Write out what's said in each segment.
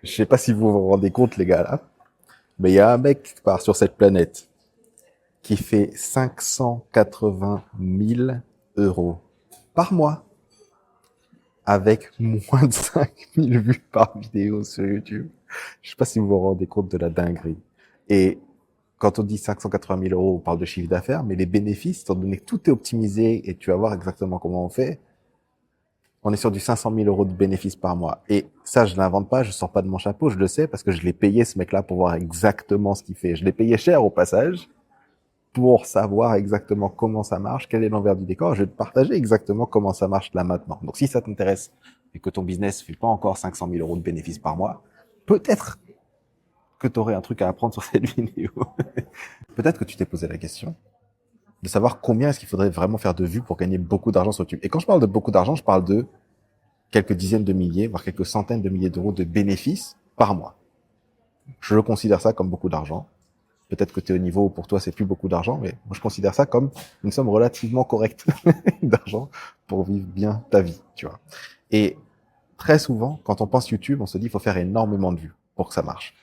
Je sais pas si vous vous rendez compte, les gars, là, mais il y a un mec qui part sur cette planète qui fait 580 000 euros par mois avec moins de 5 000 vues par vidéo sur YouTube. Je sais pas si vous vous rendez compte de la dinguerie. Et quand on dit 580 000 euros, on parle de chiffre d'affaires, mais les bénéfices, étant donné que tout est optimisé et tu vas voir exactement comment on fait, on est sur du 500 000 euros de bénéfices par mois. Et ça, je l'invente pas, je sors pas de mon chapeau, je le sais parce que je l'ai payé ce mec-là pour voir exactement ce qu'il fait. Je l'ai payé cher au passage pour savoir exactement comment ça marche, quel est l'envers du décor. Je vais te partager exactement comment ça marche là maintenant. Donc si ça t'intéresse et que ton business ne fait pas encore 500 000 euros de bénéfices par mois, peut-être que tu aurais un truc à apprendre sur cette vidéo. Peut-être que tu t'es posé la question de savoir combien est-ce qu'il faudrait vraiment faire de vues pour gagner beaucoup d'argent sur YouTube. Et quand je parle de beaucoup d'argent, je parle de quelques dizaines de milliers, voire quelques centaines de milliers d'euros de bénéfices par mois. Je considère ça comme beaucoup d'argent. Peut-être que tu es au niveau où pour toi c'est plus beaucoup d'argent, mais moi je considère ça comme une somme relativement correcte d'argent pour vivre bien ta vie, tu vois. Et très souvent, quand on pense YouTube, on se dit il faut faire énormément de vues pour que ça marche.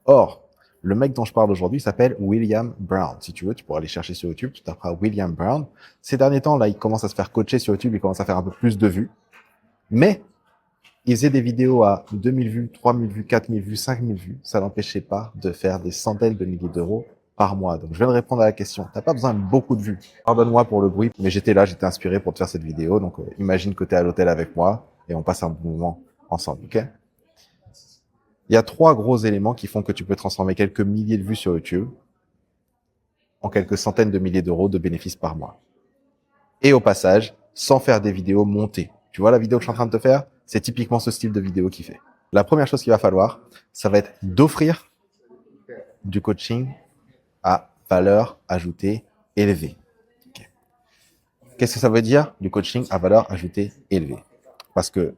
Or, le mec dont je parle aujourd'hui s'appelle William Brown. Si tu veux, tu pourras aller chercher sur YouTube, tu taperas William Brown. Ces derniers temps, là, il commence à se faire coacher sur YouTube, il commence à faire un peu plus de vues. Mais il faisait des vidéos à 2000 vues, 3000 vues, 4000 vues, 5000 vues. Ça n'empêchait pas de faire des centaines de milliers d'euros par mois. Donc, je viens de répondre à la question. T'as pas besoin de beaucoup de vues. Pardonne-moi pour le bruit, mais j'étais là, j'étais inspiré pour te faire cette vidéo. Donc, imagine que tu es à l'hôtel avec moi et on passe un bon moment ensemble, ok? Il y a 3 gros éléments qui font que tu peux transformer quelques milliers de vues sur YouTube en quelques centaines de milliers d'euros de bénéfices par mois. Et au passage, sans faire des vidéos montées. Tu vois la vidéo que je suis en train de te faire? C'est typiquement ce style de vidéo qu'il fait. La première chose qu'il va falloir, ça va être d'offrir du coaching à valeur ajoutée élevée. Okay. Qu'est-ce que ça veut dire, du coaching à valeur ajoutée élevée? Parce que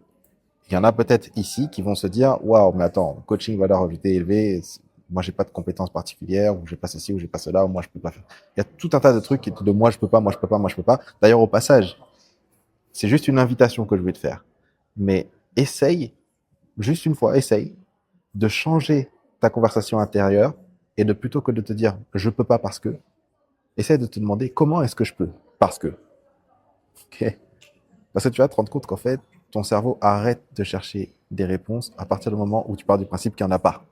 il y en a peut-être ici qui vont se dire, waouh, mais attends, coaching valeur ajoutée élevée, moi j'ai pas de compétences particulières, ou j'ai pas ceci, ou j'ai pas cela, ou moi je peux pas faire. Il y a tout un tas de trucs de moi je peux pas, moi je peux pas, moi je peux pas. D'ailleurs, au passage, c'est juste une invitation que je vais te faire. Mais essaye, juste une fois, essaye de changer ta conversation intérieure et de plutôt que de te dire je peux pas parce que, essaye de te demander comment est-ce que je peux parce que. Ok. Parce que tu vas te rendre compte qu'en fait, ton cerveau arrête de chercher des réponses à partir du moment où tu pars du principe qu'il n'y en a pas.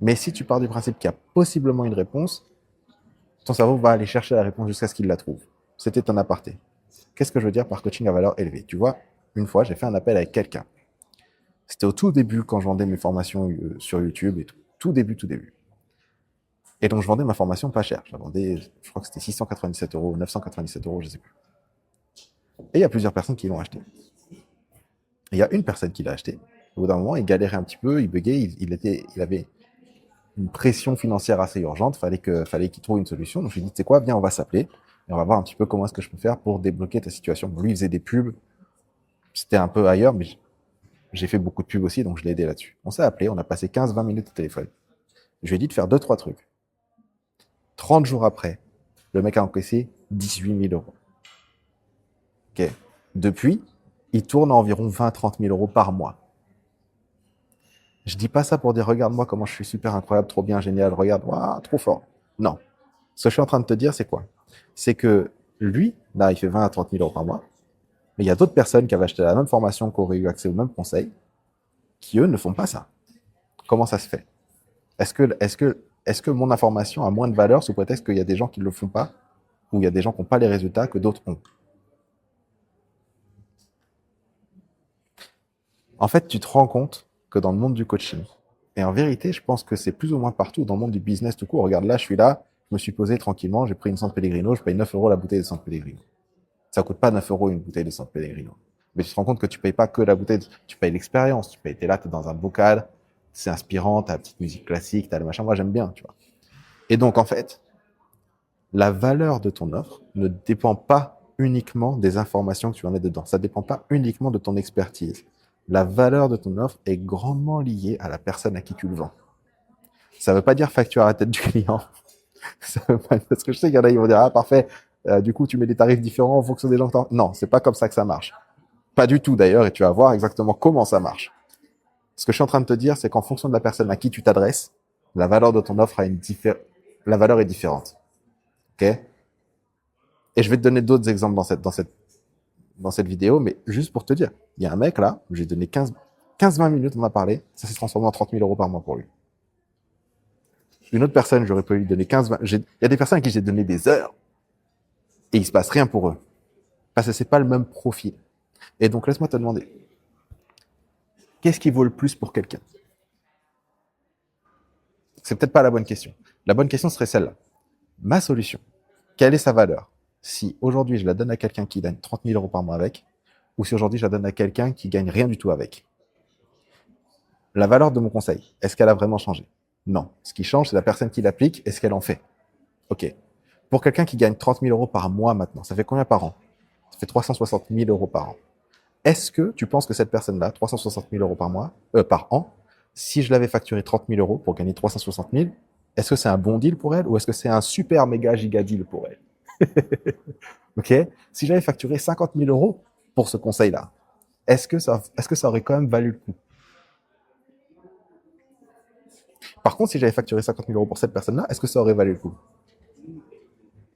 Mais si tu pars du principe qu'il y a possiblement une réponse, ton cerveau va aller chercher la réponse jusqu'à ce qu'il la trouve. C'était un aparté. Qu'est-ce que je veux dire par coaching à valeur élevée? Tu vois, une fois, j'ai fait un appel avec quelqu'un. C'était au tout début quand je vendais mes formations sur YouTube et tout. Tout début, tout début. Et donc, je vendais ma formation pas cher. Je la vendais, je crois que c'était 697 euros, 997 euros, je sais plus. Et il y a plusieurs personnes qui l'ont acheté. Et il y a une personne qui l'a acheté. Au bout d'un moment, il galérait un petit peu, il buguait, il avait une pression financière assez urgente, fallait qu'il trouve une solution. Donc, je lui ai dit, tu sais quoi, viens, on va s'appeler et on va voir un petit peu comment est-ce que je peux faire pour débloquer ta situation. Bon, lui, il faisait des pubs. C'était un peu ailleurs, mais j'ai fait beaucoup de pubs aussi, donc je l'ai aidé là-dessus. On s'est appelé, on a passé 15-20 minutes au téléphone. Je lui ai dit de faire 2-3 trucs. 30 jours après, le mec a encaissé 18 000 euros. Ok. Depuis, il tourne à environ 20-30 000 euros par mois. Je dis pas ça pour dire regarde-moi comment je suis super incroyable, trop bien, génial, regarde, waouh, trop fort. Non. Ce que je suis en train de te dire, c'est quoi? C'est que lui, là, il fait 20 à 30 000 euros par mois, mais il y a d'autres personnes qui avaient acheté la même formation, qui auraient eu accès au même conseil, qui eux ne font pas ça. Comment ça se fait? Est-ce que mon information a moins de valeur sous prétexte qu'il y a des gens qui ne le font pas, ou il y a des gens qui n'ont pas les résultats que d'autres ont? En fait, tu te rends compte que dans le monde du coaching, et en vérité, je pense que c'est plus ou moins partout dans le monde du business tout court. Regarde, là, je suis là, je me suis posé tranquillement, j'ai pris une San Pellegrino, je paye 9 euros la bouteille de San Pellegrino. Ça coûte pas 9 euros une bouteille de San Pellegrino. Mais tu te rends compte que tu payes pas que la bouteille, tu payes l'expérience, tu payes, t'es là, t'es dans un bocal, c'est inspirant, t'as la petite musique classique, t'as le machin, moi j'aime bien, tu vois. Et donc, en fait, la valeur de ton offre ne dépend pas uniquement des informations que tu en mets dedans. Ça ne dépend pas uniquement de ton expertise. La valeur de ton offre est grandement liée à la personne à qui tu le vends. Ça ne veut pas dire facture à la tête du client. Ça veut pas, parce que je sais qu'il y en a, ils vont dire, ah, parfait, du coup, tu mets des tarifs différents en fonction des gens que t'as. Non, c'est pas comme ça que ça marche. Pas du tout d'ailleurs, et tu vas voir exactement comment ça marche. Ce que je suis en train de te dire, c'est qu'en fonction de la personne à qui tu t'adresses, la valeur de ton offre la valeur est différente. Ok? Et je vais te donner d'autres exemples dans cette vidéo, mais juste pour te dire, il y a un mec là, j'ai donné 15-20 minutes, on a parlé, ça s'est transformé en 30 000 euros par mois pour lui. Une autre personne, j'aurais pu lui donner 15-20, il y a des personnes à qui j'ai donné des heures, et il se passe rien pour eux. Parce que c'est pas le même profil. Et donc, laisse-moi te demander, qu'est-ce qui vaut le plus pour quelqu'un? C'est peut-être pas la bonne question. La bonne question serait celle-là. Ma solution, quelle est sa valeur? Si aujourd'hui je la donne à quelqu'un qui gagne 30 000 euros par mois avec, ou si aujourd'hui je la donne à quelqu'un qui gagne rien du tout avec. La valeur de mon conseil, est-ce qu'elle a vraiment changé? Non. Ce qui change, c'est la personne qui l'applique et ce qu'elle en fait. Ok. Pour quelqu'un qui gagne 30 000 euros par mois maintenant, ça fait combien par an? Ça fait 360 000 euros par an. Est-ce que tu penses que cette personne-là, 360 000 euros par mois, par an, si je l'avais facturé 30 000 euros pour gagner 360 000, est-ce que c'est un bon deal pour elle ou est-ce que c'est un super méga giga deal pour elle? Ok? Si j'avais facturé 50 000 euros pour ce conseil-là, est-ce que ça aurait quand même valu le coup? Par contre, si j'avais facturé 50 000 euros pour cette personne-là, est-ce que ça aurait valu le coup?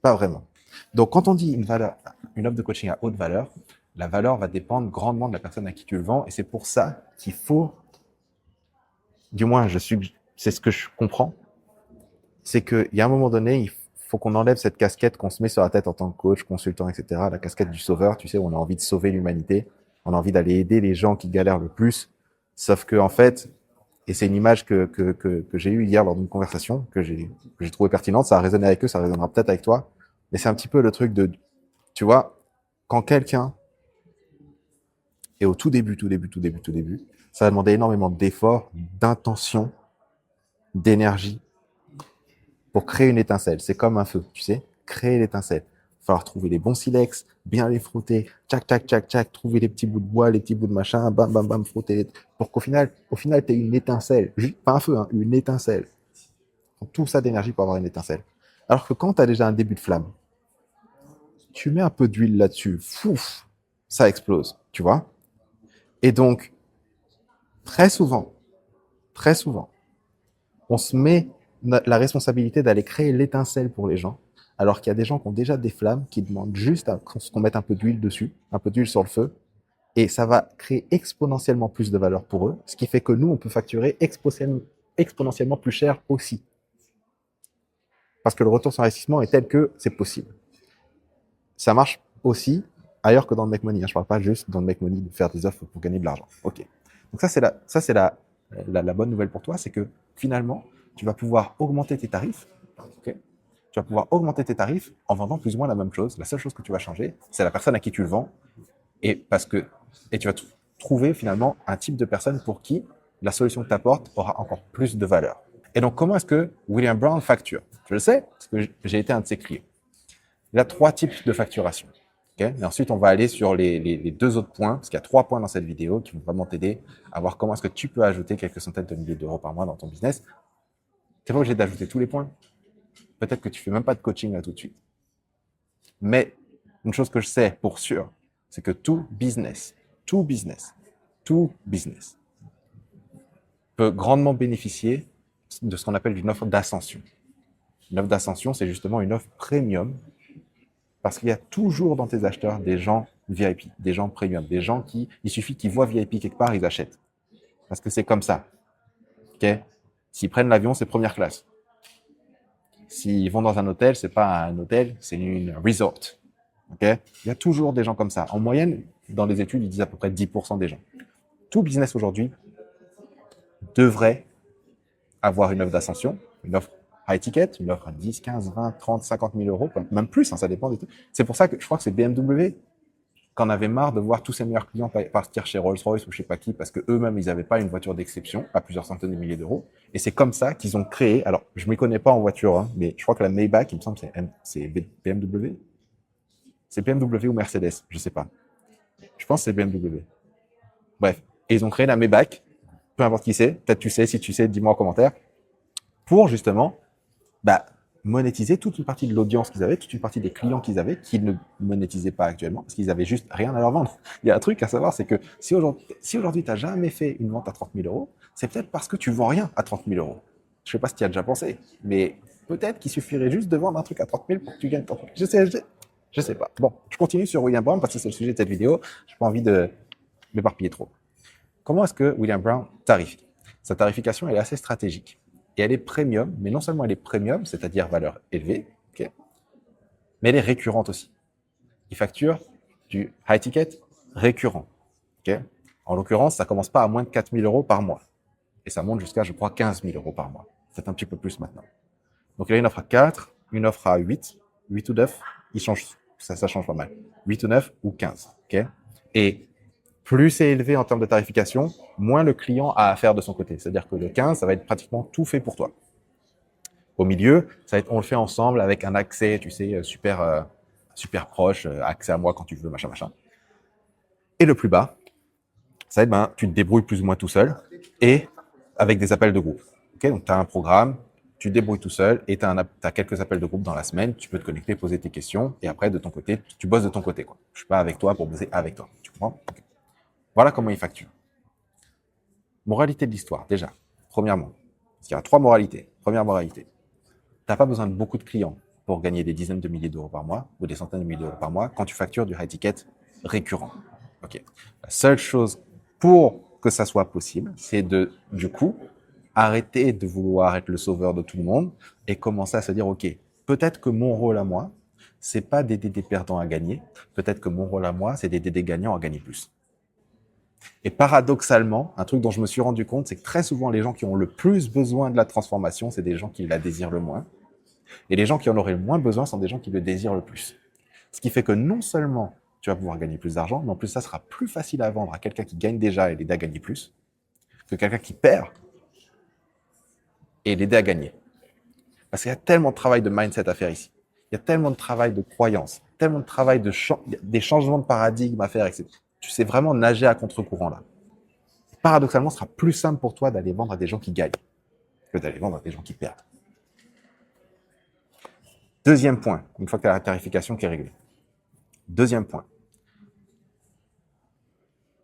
Pas vraiment. Donc, quand on dit une offre de coaching à haute valeur, la valeur va dépendre grandement de la personne à qui tu le vends. Et c'est pour ça qu'il faut, du moins, c'est ce que je comprends, c'est qu'il y a un moment donné, il faut qu'on enlève cette casquette qu'on se met sur la tête en tant que coach, consultant, etc. La casquette du sauveur, tu sais, où on a envie de sauver l'humanité, on a envie d'aller aider les gens qui galèrent le plus. Sauf que, en fait, et c'est une image que j'ai eue hier lors d'une conversation, que j'ai trouvé pertinente, ça a résonné avec eux, ça résonnera peut-être avec toi, mais c'est un petit peu le truc de, tu vois, quand quelqu'un est au tout début, ça va demander énormément d'efforts, d'intention, d'énergie, pour créer une étincelle. C'est comme un feu, tu sais, créer l'étincelle. Il va falloir trouver les bons silex, bien les frotter, tchac, tchac, tchac, tchac, trouver les petits bouts de bois, les petits bouts de machin, bam, bam, bam, frotter, pour qu'au final, tu aies une étincelle. Pas un feu, hein, une étincelle. Tout ça d'énergie pour avoir une étincelle. Alors que quand tu as déjà un début de flamme, tu mets un peu d'huile là-dessus, fouf, ça explose, tu vois. Et donc, très souvent, très souvent, on se met la responsabilité d'aller créer l'étincelle pour les gens, alors qu'il y a des gens qui ont déjà des flammes, qui demandent juste qu'on mette un peu d'huile dessus, un peu d'huile sur le feu, et ça va créer exponentiellement plus de valeur pour eux, ce qui fait que nous, on peut facturer exponentiellement plus cher aussi. Parce que le retour sur investissement est tel que c'est possible. Ça marche aussi ailleurs que dans le Make Money. Je ne parle pas juste dans le Make Money de faire des offres pour gagner de l'argent. Ok. Donc ça, c'est la bonne nouvelle pour toi, c'est que finalement, tu vas pouvoir augmenter tes tarifs. Okay, tu vas pouvoir augmenter tes tarifs en vendant plus ou moins la même chose. La seule chose que tu vas changer, c'est la personne à qui tu le vends. Et tu vas trouver finalement un type de personne pour qui la solution que tu apportes aura encore plus de valeur. Et donc, comment est-ce que William Brown facture? Je le sais, parce que j'ai été un de ses clients. Il y a 3 types de facturation. Okay, et ensuite, on va aller sur les 2 autres points, parce qu'il y a 3 points dans cette vidéo qui vont vraiment t'aider à voir comment est-ce que tu peux ajouter quelques centaines de milliers d'euros par mois dans ton business. Tu n'es pas obligé d'ajouter tous les points. Peut-être que tu fais même pas de coaching là tout de suite. Mais une chose que je sais pour sûr, c'est que tout business peut grandement bénéficier de ce qu'on appelle une offre d'ascension. Une offre d'ascension, c'est justement une offre premium, parce qu'il y a toujours dans tes acheteurs des gens VIP, des gens premium, des gens il suffit qu'ils voient VIP quelque part, ils achètent. Parce que c'est comme ça. Okay, s'ils prennent l'avion, c'est première classe. S'ils vont dans un hôtel, c'est pas un hôtel, c'est une resort. Okay, il y a toujours des gens comme ça. En moyenne, dans les études, ils disent à peu près 10% des gens. Tout business aujourd'hui devrait avoir une offre d'ascension, une offre high ticket, une offre à 10, 15, 20, 30, 50 000 euros, même plus, hein, ça dépend des trucs. C'est pour ça que je crois que c'est BMW qu'en avait marre de voir tous ses meilleurs clients partir chez Rolls-Royce ou je sais pas qui, parce que eux-mêmes, ils n'avaient pas une voiture d'exception à plusieurs centaines de milliers d'euros. Et c'est comme ça qu'ils ont créé, alors je ne m'y connais pas en voiture, hein, mais je crois que la Maybach, il me semble, c'est BMW. C'est BMW ou Mercedes, je sais pas. Je pense que c'est BMW. Bref. Et ils ont créé la Maybach, peu importe qui c'est, peut-être tu sais, si tu sais, dis-moi en commentaire, pour justement monétiser toute une partie de l'audience qu'ils avaient, toute une partie des clients qu'ils avaient, qu'ils ne monétisaient pas actuellement, parce qu'ils avaient juste rien à leur vendre. Il y a un truc à savoir, c'est que si aujourd'hui tu n'as jamais fait une vente à 30 000 euros, c'est peut-être parce que tu vends rien à 30 000 euros. Je sais pas si tu y as déjà pensé, mais peut-être qu'il suffirait juste de vendre un truc à 30 000 pour que tu gagnes 30 000. Je sais pas. Bon, je continue sur William Brown parce que c'est le sujet de cette vidéo. Je n'ai pas envie de m'éparpiller trop. Comment est-ce que William Brown tarifie? Sa tarification, elle est assez stratégique. Et elle est premium, mais non seulement elle est premium, c'est-à-dire valeur élevée, okay, mais elle est récurrente aussi. Il facture du high ticket récurrent. Okay. En l'occurrence, ça commence pas à moins de 4 000 euros par mois. Et ça monte jusqu'à, je crois, 15 000 euros par mois. C'est un petit peu plus maintenant. Donc il y a une offre à 4, une offre à 8 ou 9, il change, ça change pas mal. 8 ou 9 ou 15. Okay. Et plus c'est élevé en termes de tarification, moins le client a à faire de son côté. C'est-à-dire que le 15, ça va être pratiquement tout fait pour toi. Au milieu, ça va être, on le fait ensemble avec un accès, tu sais, super proche, accès à moi quand tu veux, machin, machin. Et le plus bas, ça va être, tu te débrouilles plus ou moins tout seul et avec des appels de groupe. Okay, donc, tu as un programme, tu te débrouilles tout seul et tu as quelques appels de groupe dans la semaine. Tu peux te connecter, poser tes questions et après, de ton côté, tu bosses de ton côté, quoi. Je suis pas avec toi pour bosser avec toi. Tu comprends? Okay. Voilà comment il facture. Moralité de l'histoire, déjà. Premièrement, parce qu'il y a 3 moralités. Première moralité, tu n'as pas besoin de beaucoup de clients pour gagner des dizaines de milliers d'euros par mois ou des centaines de milliers d'euros par mois quand tu factures du high ticket récurrent. Okay. La seule chose pour que ça soit possible, c'est du coup, arrêter de vouloir être le sauveur de tout le monde et commencer à se dire, OK, peut-être que mon rôle à moi, c'est pas d'aider des perdants à gagner. Peut-être que mon rôle à moi, c'est d'aider des gagnants à gagner plus. Et paradoxalement, un truc dont je me suis rendu compte, c'est que très souvent, les gens qui ont le plus besoin de la transformation, c'est des gens qui la désirent le moins. Et les gens qui en auraient le moins besoin sont des gens qui le désirent le plus. Ce qui fait que non seulement tu vas pouvoir gagner plus d'argent, mais en plus, ça sera plus facile à vendre à quelqu'un qui gagne déjà et l'aider à gagner plus que quelqu'un qui perd et l'aider à gagner. Parce qu'il y a tellement de travail de mindset à faire ici. Il y a tellement de travail de croyance, tellement de travail des changements de paradigme à faire, etc. Tu sais vraiment nager à contre-courant là. Paradoxalement, ce sera plus simple pour toi d'aller vendre à des gens qui gagnent que d'aller vendre à des gens qui perdent. Deuxième point, une fois que tu as la tarification qui est réglée. Deuxième point.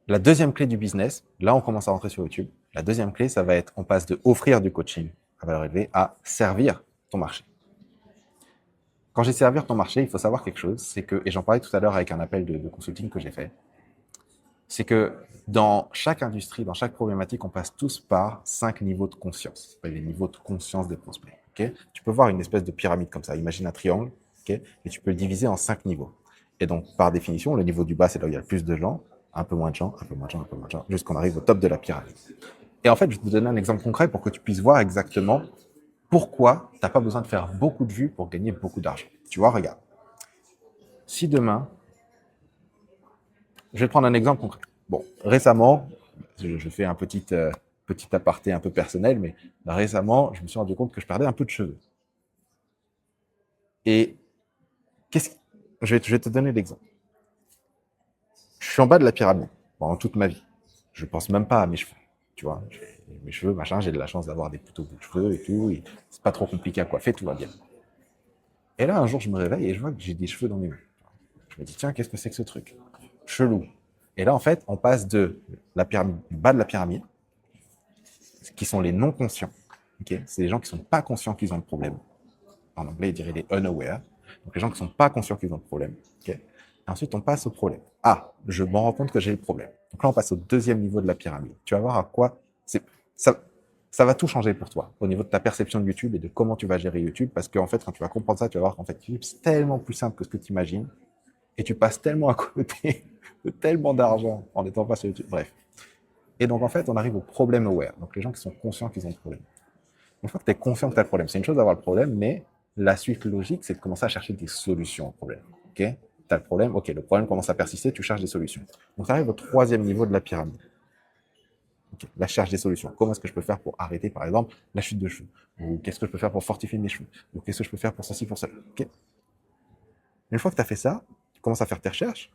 La deuxième clé du business, là on commence à rentrer sur YouTube. La deuxième clé, ça va être, on passe de offrir du coaching à valeur élevée à servir ton marché. Quand j'ai servir ton marché, il faut savoir quelque chose, c'est que, et j'en parlais tout à l'heure avec un appel de consulting que j'ai fait, c'est que dans chaque industrie, dans chaque problématique, on passe tous par 5 niveaux de conscience. Les niveaux de conscience des prospects. Okay, tu peux voir une espèce de pyramide comme ça. Imagine un triangle, okay, et tu peux le diviser en 5 niveaux. Et donc, par définition, le niveau du bas, c'est là où il y a le plus de gens, un peu moins de gens, un peu moins de gens, un peu moins de gens, jusqu'on arrive au top de la pyramide. Et en fait, je vais te donner un exemple concret pour que tu puisses voir exactement pourquoi tu n'as pas besoin de faire beaucoup de vues pour gagner beaucoup d'argent. Tu vois, regarde. Si demain, je vais te prendre un exemple concret. Bon, récemment, je fais un petit aparté un peu personnel, mais récemment, je me suis rendu compte que je perdais un peu de cheveux. Et je vais te donner l'exemple. Je suis en bas de la pyramide pendant toute ma vie. Je pense même pas à mes cheveux. Tu vois, mes cheveux, machin, j'ai de la chance d'avoir des plutôt beaux cheveux et tout. Et c'est pas trop compliqué à coiffer, tout va bien. Et là, un jour, je me réveille et je vois que j'ai des cheveux dans mes mains. Je me dis, tiens, qu'est-ce que c'est que ce truc? Chelou. Et là, en fait, on passe de la pyramide, du bas de la pyramide, qui sont les non-conscients. Okay, c'est les gens qui sont pas conscients qu'ils ont le problème. En anglais, ils diraient les unaware. Donc, les gens qui sont pas conscients qu'ils ont le problème. Okay, et ensuite, on passe au problème. Ah, je m'en rends compte que j'ai le problème. Donc là, on passe au deuxième niveau de la pyramide. Tu vas voir à quoi ça va tout changer pour toi au niveau de ta perception de YouTube et de comment tu vas gérer YouTube. Parce qu'en fait, quand tu vas comprendre ça, tu vas voir qu'en fait, YouTube, c'est tellement plus simple que ce que tu imagines. Et tu passes tellement à côté de tellement d'argent en n'étant pas sur YouTube. Bref. Et donc, en fait, on arrive au problème aware. Donc, les gens qui sont conscients qu'ils ont le problème. Une fois que tu es conscient que tu as le problème, c'est une chose d'avoir le problème, mais la suite logique, c'est de commencer à chercher des solutions au problème. Ok, tu as le problème, ok, le problème commence à persister, tu cherches des solutions. Donc, tu arrives au troisième niveau de la pyramide. Okay, la cherche des solutions. Comment est-ce que je peux faire pour arrêter, par exemple, la chute de cheveux? Ou qu'est-ce que je peux faire pour fortifier mes cheveux? Ou qu'est-ce que je peux faire pour ceci, pour cela? Okay. Une fois que tu as fait ça, tu commences à faire tes recherches,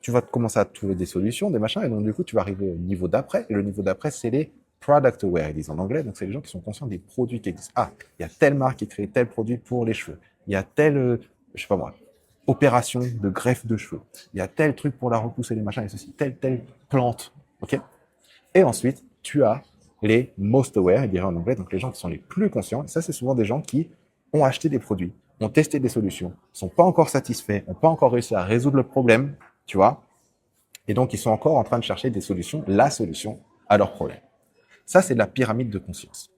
tu vas commencer à trouver des solutions, des machins, et donc du coup, tu vas arriver au niveau d'après, et le niveau d'après, c'est les product aware, ils disent en anglais. Donc, c'est les gens qui sont conscients des produits qui existent. Ah, il y a telle marque qui crée tel produit pour les cheveux. Il y a telle, je sais pas moi, opération de greffe de cheveux. Il y a tel truc pour la repousser, les machins et ceci. Telle plante. OK? Et ensuite, tu as les most aware, ils diraient en anglais, donc les gens qui sont les plus conscients. Et ça, c'est souvent des gens qui ont acheté des produits, ont testé des solutions, sont pas encore satisfaits, n'ont pas encore réussi à résoudre le problème, tu vois. Et donc, ils sont encore en train de chercher des solutions, la solution à leur problème. Ça, c'est de la pyramide de conscience.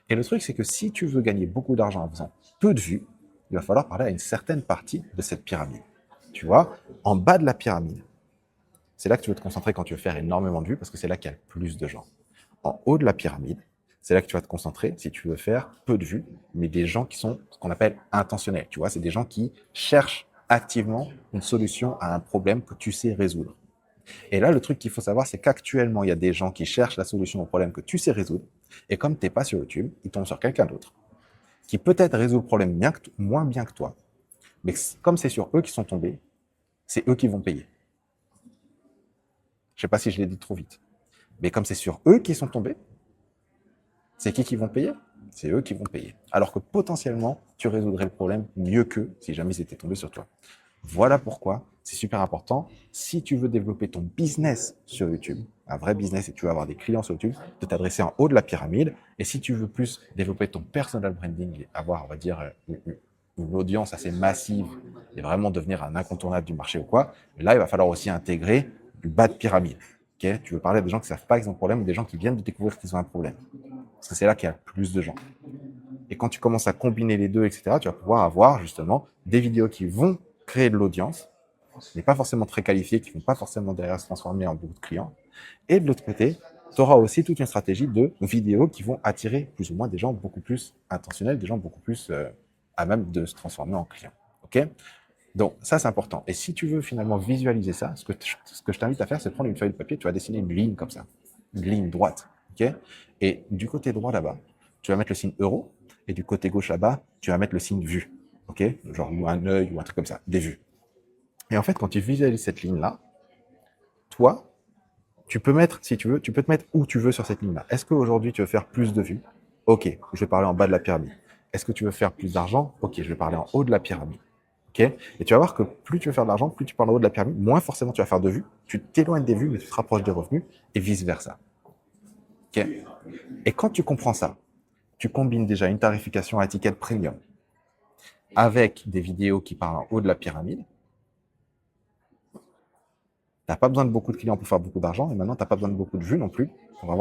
Et le truc, c'est que si tu veux gagner beaucoup d'argent en faisant peu de vues, il va falloir parler à une certaine partie de cette pyramide. Tu vois, en bas de la pyramide, c'est là que tu veux te concentrer quand tu veux faire énormément de vues, parce que c'est là qu'il y a le plus de gens. En haut de la pyramide, c'est là que tu vas te concentrer si tu veux faire peu de vues, mais des gens qui sont ce qu'on appelle intentionnels. Tu vois, c'est des gens qui cherchent activement une solution à un problème que tu sais résoudre. Et là, le truc qu'il faut savoir, c'est qu'actuellement, il y a des gens qui cherchent la solution au problème que tu sais résoudre. Et comme tu n'es pas sur YouTube, ils tombent sur quelqu'un d'autre qui peut-être résout le problème moins bien que toi. Mais comme c'est sur eux qui sont tombés, c'est eux qui vont payer. Je ne sais pas si je l'ai dit trop vite. Mais comme c'est sur eux qui sont tombés, c'est qui vont payer? C'est eux qui vont payer. Alors que potentiellement, tu résoudrais le problème mieux qu'eux si jamais ils étaient tombés sur toi. Voilà pourquoi c'est super important, si tu veux développer ton business sur YouTube, un vrai business et tu veux avoir des clients sur YouTube, de t'adresser en haut de la pyramide. Et si tu veux plus développer ton personal branding et avoir, on va dire, une audience assez massive et vraiment devenir un incontournable du marché ou quoi, là, il va falloir aussi intégrer du bas de pyramide. Okay, tu veux parler à des gens qui ne savent pas qu'ils ont un problème ou des gens qui viennent de découvrir qu'ils ont un problème. Parce que c'est là qu'il y a le plus de gens. Et quand tu commences à combiner les deux, etc., tu vas pouvoir avoir justement des vidéos qui vont créer de l'audience, mais pas forcément très qualifiées, qui ne vont pas forcément derrière se transformer en beaucoup de clients. Et de l'autre côté, tu auras aussi toute une stratégie de vidéos qui vont attirer plus ou moins des gens beaucoup plus intentionnels, des gens beaucoup plus à même de se transformer en clients. OK? Donc, ça, c'est important. Et si tu veux finalement visualiser ça, ce que je t'invite à faire, c'est prendre une feuille de papier, tu vas dessiner une ligne comme ça, une ligne droite. OK? Et du côté droit là-bas, tu vas mettre le signe euro, et du côté gauche là-bas, tu vas mettre le signe vue. OK? Genre un œil ou un truc comme ça, des vues. Et en fait, quand tu visualises cette ligne-là, toi, tu peux mettre, si tu veux, tu peux te mettre où tu veux sur cette ligne-là. Est-ce qu'aujourd'hui, tu veux faire plus de vues? OK, je vais parler en bas de la pyramide. Est-ce que tu veux faire plus d'argent? OK, je vais parler en haut de la pyramide. OK? Et tu vas voir que plus tu veux faire de l'argent, plus tu parles en haut de la pyramide, moins forcément tu vas faire de vues. Tu t'éloignes des vues, mais tu te rapproches des revenus, et vice-versa. OK? Et quand tu comprends ça, tu combines déjà une tarification à étiquette premium avec des vidéos qui parlent en haut de la pyramide. Tu n'as pas besoin de beaucoup de clients pour faire beaucoup d'argent, et maintenant, tu n'as pas besoin de beaucoup de vues non plus pour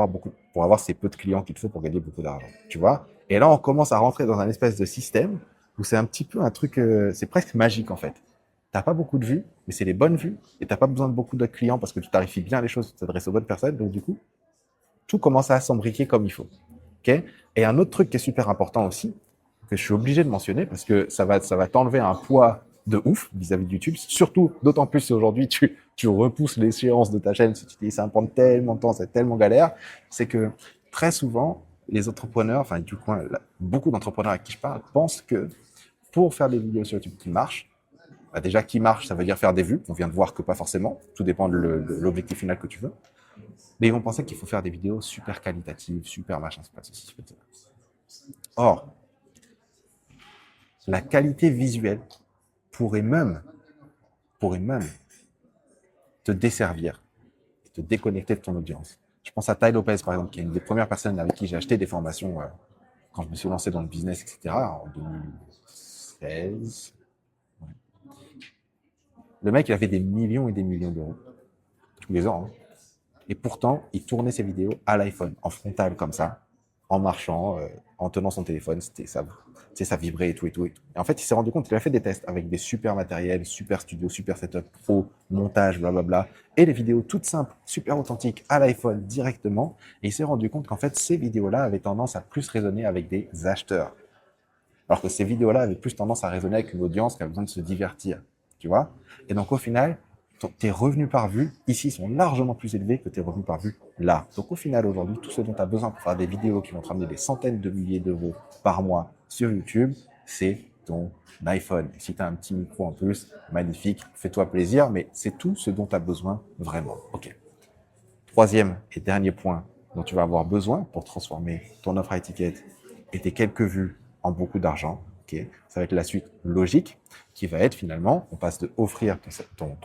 avoir ces peu de clients qu'il te faut pour gagner beaucoup d'argent. Tu vois? Et là, on commence à rentrer dans un espèce de système où c'est un petit peu un truc, c'est presque magique en fait. Tu n'as pas beaucoup de vues, mais c'est les bonnes vues, et tu n'as pas besoin de beaucoup de clients parce que tu tarifies bien les choses, tu t'adresses aux bonnes personnes, donc du coup, tout commence à s'embriquer comme il faut. Okay? Et un autre truc qui est super important aussi, que je suis obligé de mentionner parce que ça va t'enlever un poids de ouf vis-à-vis de YouTube. Surtout, d'autant plus si aujourd'hui tu repousses l'échéance de ta chaîne, si tu te dis ça va prendre tellement de temps, c'est tellement galère, c'est que très souvent, les entrepreneurs, enfin du coup, beaucoup d'entrepreneurs à qui je parle, pensent que pour faire des vidéos sur YouTube qui marchent, bah déjà qui marche, ça veut dire faire des vues. On vient de voir que pas forcément, tout dépend de l'objectif final que tu veux. Mais ils vont penser qu'il faut faire des vidéos super qualitatives, super machin, c'est pas ceci, c'est pas ça. Or, la qualité visuelle pourrait même te desservir et te déconnecter de ton audience. Je pense à Tai Lopez, par exemple, qui est une des premières personnes avec qui j'ai acheté des formations quand je me suis lancé dans le business, etc., en 2016. Ouais. Le mec, il avait des millions et des millions d'euros tous les ans. Hein. Et pourtant, il tournait ses vidéos à l'iPhone, en frontal comme ça, en marchant, en tenant son téléphone, ça vibrait et tout, et tout, et tout. Et en fait, il s'est rendu compte qu'il a fait des tests avec des super matériels, super studio, super setup, pro, montage, blablabla, et les vidéos toutes simples, super authentiques, à l'iPhone directement. Et il s'est rendu compte qu'en fait, ces vidéos-là avaient tendance à plus résonner avec des acheteurs. Alors que ces vidéos-là avaient plus tendance à résonner avec une audience qui a besoin de se divertir. Tu vois? Et donc, au final, tes revenus par vue, ici, sont largement plus élevés que tes revenus par vue là. Donc, au final, aujourd'hui, tout ce dont tu as besoin pour faire des vidéos qui vont te ramener des centaines de milliers d'euros par mois sur YouTube, c'est ton iPhone. Et si tu as un petit micro en plus, magnifique, fais-toi plaisir, mais c'est tout ce dont tu as besoin vraiment. OK. Troisième et dernier point dont tu vas avoir besoin pour transformer ton offre à étiquette et tes quelques vues en beaucoup d'argent. Okay, ça va être la suite logique qui va être finalement, on passe de offrir ton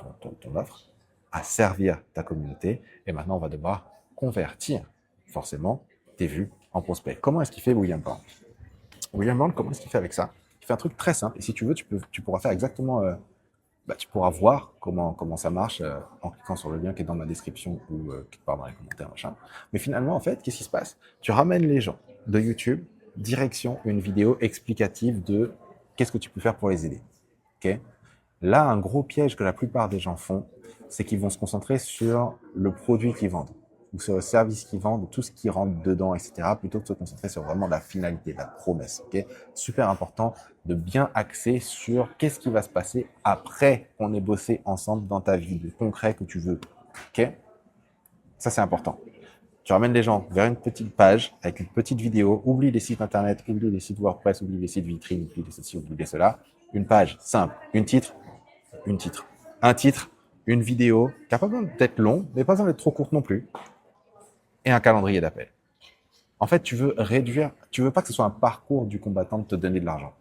offre à servir ta communauté et maintenant on va devoir convertir forcément tes vues en prospects. Comment est-ce qu'il fait William Brown? William Brown, comment est-ce qu'il fait avec ça? Il fait un truc très simple et si tu veux, tu pourras faire exactement tu pourras voir comment ça marche en cliquant sur le lien qui est dans ma description ou quelque part dans les commentaires, machin. Mais finalement, en fait, qu'est-ce qui se passe? Tu ramènes les gens de YouTube, direction une vidéo explicative de qu'est-ce que tu peux faire pour les aider. Okay. Là, un gros piège que la plupart des gens font, c'est qu'ils vont se concentrer sur le produit qu'ils vendent ou sur le service qu'ils vendent, tout ce qui rentre dedans, etc., plutôt que de se concentrer sur vraiment la finalité, la promesse. Okay. Super important de bien axer sur qu'est-ce qui va se passer après qu'on ait bossé ensemble dans ta vie, le concret que tu veux. Okay. Ça, c'est important. Tu ramènes les gens vers une petite page avec une petite vidéo, oublie les sites internet, oublie les sites WordPress, oublie les sites vitrines, oublie les ceci, oublie cela. Une page simple, un titre, une vidéo qui n'a pas besoin d'être long, mais pas besoin d'être trop courte non plus, et un calendrier d'appel. En fait, tu veux pas que ce soit un parcours du combattant de te donner de l'argent.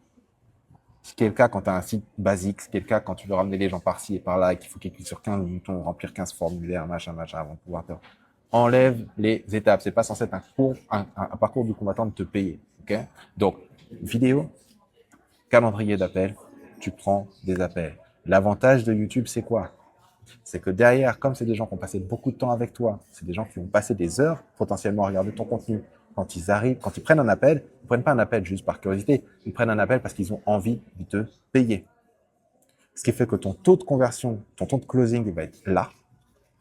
Ce qui est le cas quand tu as un site basique, ce qui est le cas quand tu veux ramener les gens par-ci et par-là, et qu'il faut qu'ils cliquent sur 15 boutons, remplir 15 formulaires, machin, avant de pouvoir te... Enlève les étapes. C'est pas censé être un parcours du combattant de te payer. Okay. Donc, vidéo, calendrier d'appel, tu prends des appels. L'avantage de YouTube, c'est quoi? C'est que derrière, comme c'est des gens qui ont passé beaucoup de temps avec toi, c'est des gens qui ont passé des heures potentiellement à regarder ton contenu. Quand ils prennent un appel, ils ne prennent pas un appel juste par curiosité, ils prennent un appel parce qu'ils ont envie de te payer. Ce qui fait que ton taux de conversion, ton taux de closing va être là,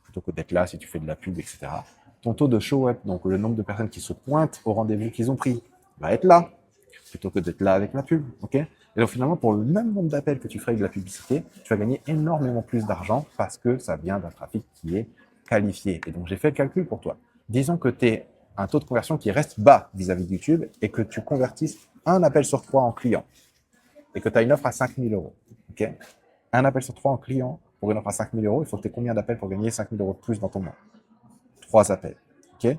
plutôt que d'être là si tu fais de la pub, etc. Ton taux de show-up, donc le nombre de personnes qui se pointent au rendez-vous qu'ils ont pris, va être là, plutôt que d'être là avec la pub. Okay. Et donc finalement, pour le même nombre d'appels que tu ferais avec de la publicité, tu vas gagner énormément plus d'argent parce que ça vient d'un trafic qui est qualifié. Et donc j'ai fait le calcul pour toi. Disons que tu es un taux de conversion qui reste bas vis-à-vis de YouTube et que tu convertisses un appel sur 3 en client et que tu as une offre à 5 000 euros. Okay. Un appel sur 3 en client pour une offre à 5 000 euros, il faut que tu aies combien d'appels pour gagner 5 000 euros de plus dans ton mois? 3 appels. Okay.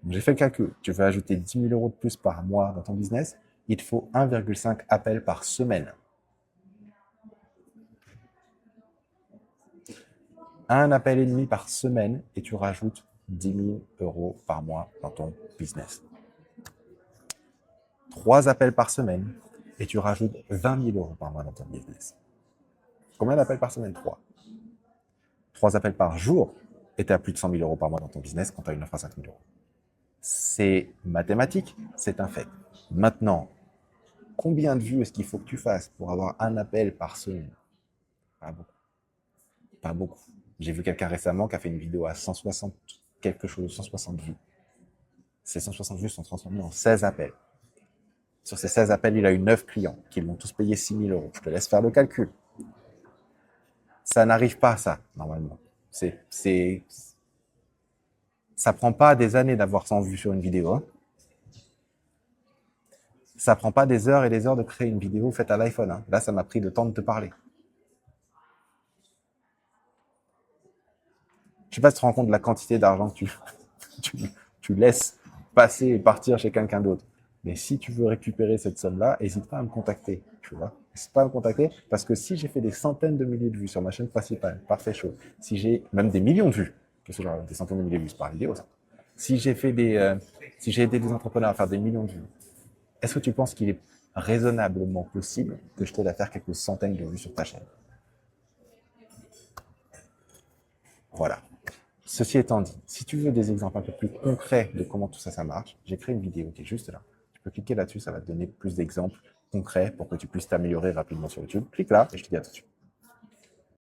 J'ai fait le calcul. Tu veux ajouter 10 000 euros de plus par mois dans ton business, il te faut 1,5 appels par semaine. Un appel et demi par semaine et tu rajoutes 10 000 euros par mois dans ton business. 3 appels par semaine et tu rajoutes 20 000 euros par mois dans ton business. Combien d'appels par semaine? 3. 3 appels par jour et tu as plus de 100 000 euros par mois dans ton business quand tu as une offre à 5 000 euros. C'est mathématique, c'est un fait. Maintenant, combien de vues est-ce qu'il faut que tu fasses pour avoir un appel par semaine? Pas beaucoup. Pas beaucoup. J'ai vu quelqu'un récemment qui a fait une vidéo à 160 quelque chose, 160 vues. Ces 160 vues sont transformées en 16 appels. Sur ces 16 appels, il a eu 9 clients qui l'ont tous payé 6 000 euros. Je te laisse faire le calcul. Ça n'arrive pas, ça, normalement. Ça prend pas des années d'avoir 100 vues sur une vidéo. Hein. Ça prend pas des heures et des heures de créer une vidéo faite à l'iPhone. Hein. Là, ça m'a pris le temps de te parler. Je sais pas si tu te rends compte de la quantité d'argent que tu laisses passer et partir chez quelqu'un d'autre. Mais si tu veux récupérer cette somme-là, n'hésite pas à me contacter, tu vois. N'hésite pas à me contacter parce que si j'ai fait des centaines de milliers de vues sur ma chaîne principale, parfait chaud, si j'ai même des millions de vues, que ce genre des centaines de milliers de vues par vidéo, ça. Si j'ai aidé des entrepreneurs à faire des millions de vues, est-ce que tu penses qu'il est raisonnablement possible que je t'aide à faire quelques centaines de vues sur ta chaîne? Voilà. Ceci étant dit, si tu veux des exemples un peu plus concrets de comment tout ça marche, j'ai créé une vidéo qui est juste là. Tu peux cliquer là-dessus, ça va te donner plus d'exemples concrets pour que tu puisses t'améliorer rapidement sur YouTube. Clique là et je te dis à tout de suite.